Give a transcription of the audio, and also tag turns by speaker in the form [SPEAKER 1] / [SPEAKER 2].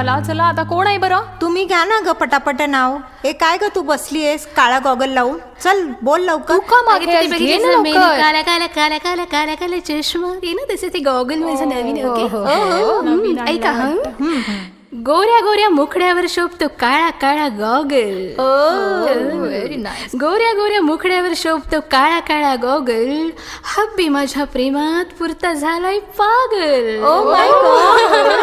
[SPEAKER 1] चला चला, आता कोण आहे बरं?
[SPEAKER 2] तुम्ही घ्या ना ग पटापट नाव. हे काय ग तू बसलीयस काळा गॉगल लावून? चल बोल लवकर.
[SPEAKER 1] तू का मागतेस? घे ना लवकर.
[SPEAKER 3] काला काला काला काला काला काला चष्मा ते ना तसे ते गॉगल माझं नवीन. ओके ऐका हा. गोऱ्या गोऱ्या मुखड्यावर शोभतो काळा काळा गॉगल.
[SPEAKER 1] Very nice.
[SPEAKER 3] गोऱ्या गोऱ्या मुखड्यावर शोभतो काळा काळा गॉगल. हब्बी माझ्या प्रेमात पुरता झालाय पागल.
[SPEAKER 2] Oh my God.